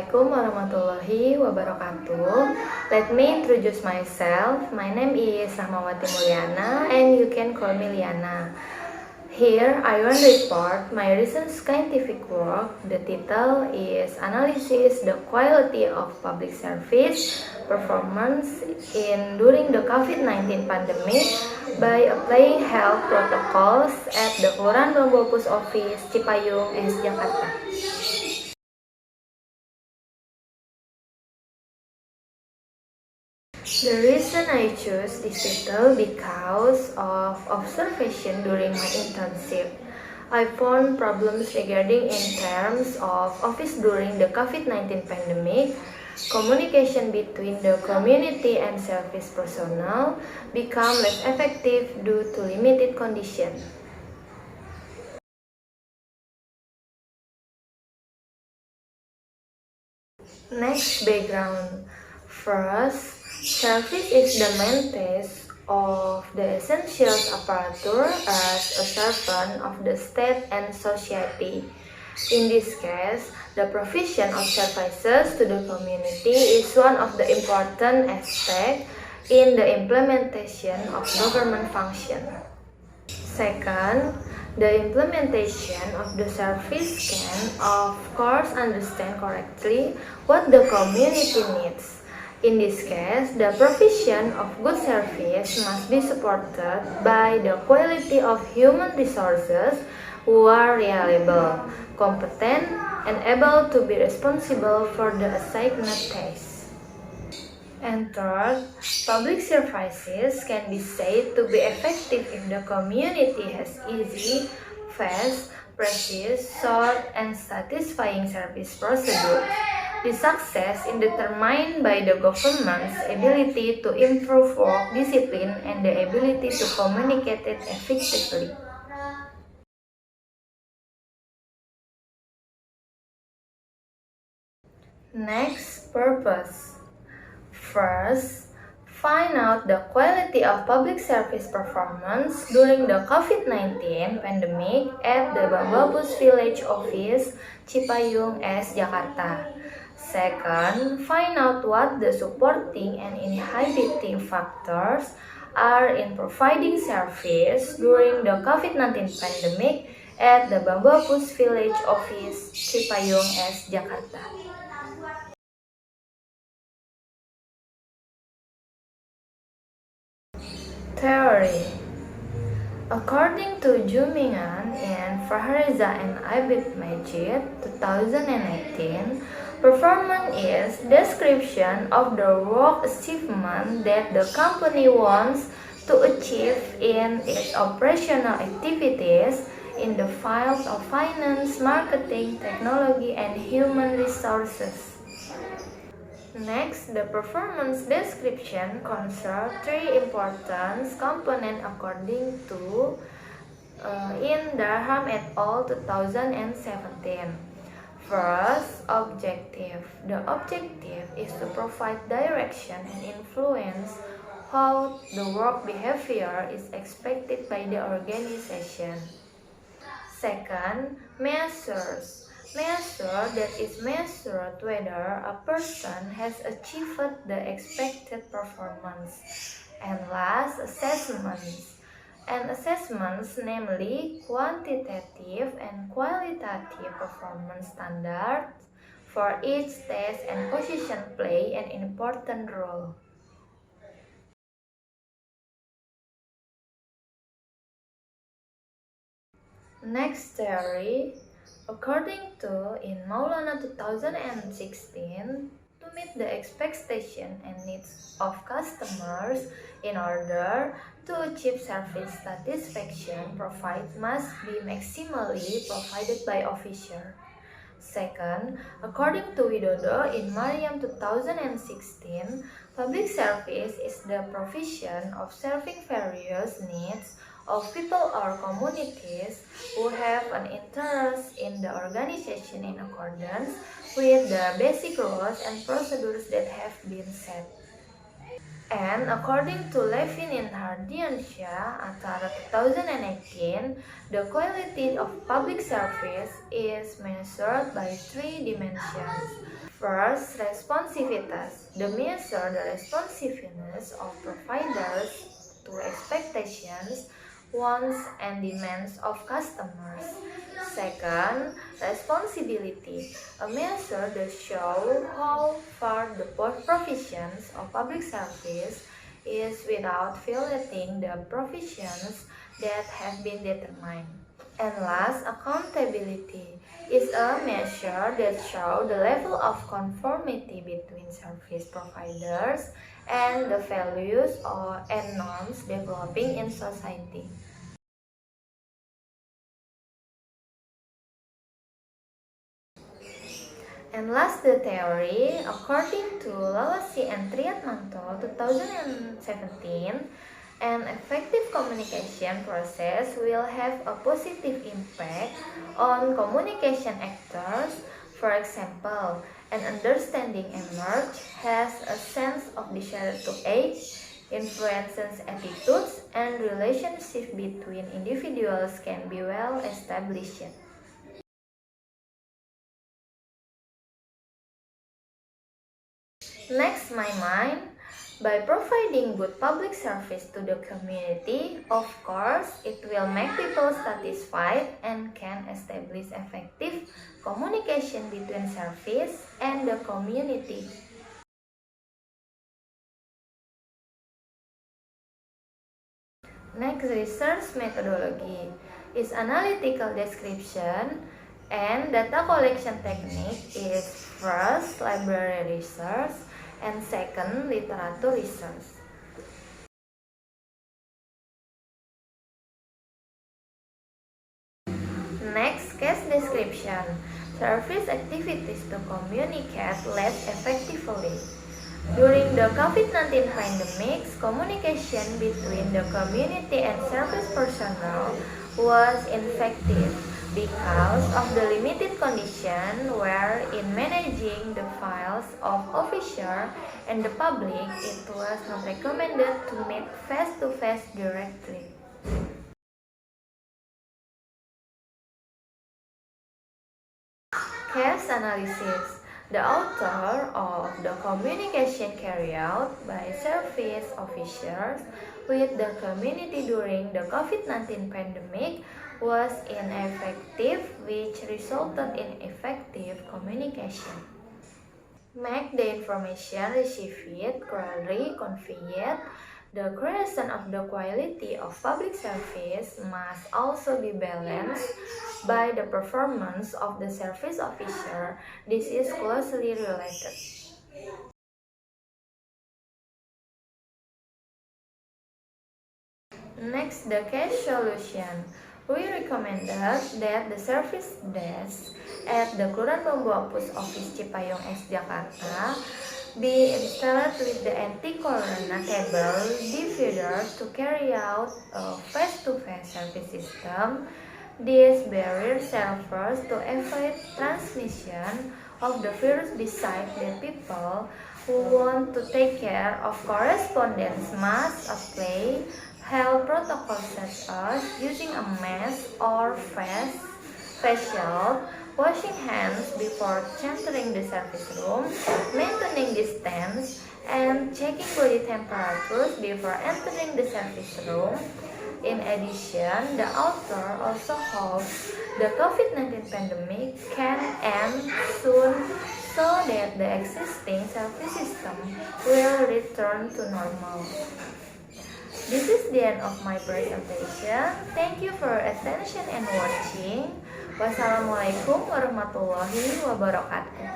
Assalamualaikum warahmatullahi wabarakatuh. Let me introduce myself. My name is Rahmawati Muliana and you can call me Liana. Here I will report my recent scientific work. The title is Analysis the Quality of Public Service Performance during the COVID-19 pandemic by applying health protocols at the Kelurahan Bambu Apus office, Cipayung, Jakarta. The reason I chose this title because of observation during my internship. I found problems regarding in terms of office during the COVID-19 pandemic. Communication between the community and service personnel become less effective due to limited condition. Next, background. First, service is the main task of the essential apparatus as a servant of the state and society. In this case, the provision of services to the community is one of the important aspects in the implementation of government function. Second, the implementation of the service can, of course, understand correctly what the community needs. In this case, the provision of good service must be supported by the quality of human resources who are reliable, competent, and able to be responsible for the assigned tasks. And third, public services can be said to be effective if the community has easy, fast, precise, short, and satisfying service procedures. The success is determined by the government's ability to improve work discipline and the ability to communicate it effectively. Next, purpose. First, find out the quality of public service performance during the COVID-19 pandemic at the Bambu Village Office, Cipayung, Jakarta. Second, find out what the supporting and inhibiting factors are in providing service during the COVID-19 pandemic at the Bambu Village Office, Cipayung, Jakarta. Theory. According to Jumingan and Fahreza and Abid Majid, 2018, performance is description of the work achievement that the company wants to achieve in its operational activities in the fields of finance, marketing, technology, and human resources. Next, the performance description concerns three important components according to in DIII et al. 2017. First, objective. The objective is to provide direction and influence how the work behavior is expected by the organization. Second, measures. Measure that is measured whether a person has achieved the expected performance. And last, assessments. And assessments, namely quantitative and qualitative performance standards for each task and position play an important role. Next theory. According to in Maulana 2016, to meet the expectation and needs of customers in order to achieve service satisfaction, profit must be maximally provided by officer. Second, according to Widodo in Mariam 2016, public service is the provision of serving various needs of people or communities who have an interest in the organization in accordance with the basic rules and procedures that have been set. And according to Levin and Hardiansha, Atara 2018, the quality of public service is measured by three dimensions. First, responsiveness. The measure the responsiveness of providers to expectations, wants, and demands of customers. Second, responsibility. A measure that shows how far the provisions of public service is without violating the provisions that have been determined. And last, accountability is a measure that shows the level of conformity between service providers and the values and norms developing in society. And last, the theory. According to Lalasi and Triatmanto 2017, an effective communication process will have a positive impact on communication actors. For example, an understanding emerge has a sense of desire to aid, influences attitudes, and relationships between individuals can be well established. Next, my mind. By providing good public service to the community, of course, it will make people satisfied and can establish effective communication between service and the community. Next, research methodology is analytical description and data collection technique is first library research and second, literature research. Next, case description. Service activities to communicate less effectively. During the COVID-19 pandemic, communication between the community and service personnel was ineffective because of the limited condition where in managing the files of officials and the public, it was not recommended to meet face-to-face directly. Case analysis. The author of the communication carried out by service officers with the community during the COVID-19 pandemic was ineffective, which resulted in effective communication. Make the information received clearly conveyed. The creation of the quality of public service must also be balanced by the performance of the service officer. This is closely related. Next, the case solution. We recommended that the service desk at the Kelurahan Bambu Apus office Cipayung X Jakarta be installed with the anti-corona cable divider to carry out a face-to-face service system. These barrier servers to avoid transmission of the virus besides the people who want to take care of correspondence must apply health protocols such as using a mask or face shield, washing hands before entering the service room, maintaining distance, and checking body temperatures before entering the service room. In addition, the author also hopes the COVID-19 pandemic can end soon so that the existing service system will return to normal. This is the end of my presentation. Thank you for your attention and watching. Wassalamualaikum warahmatullahi wabarakatuh.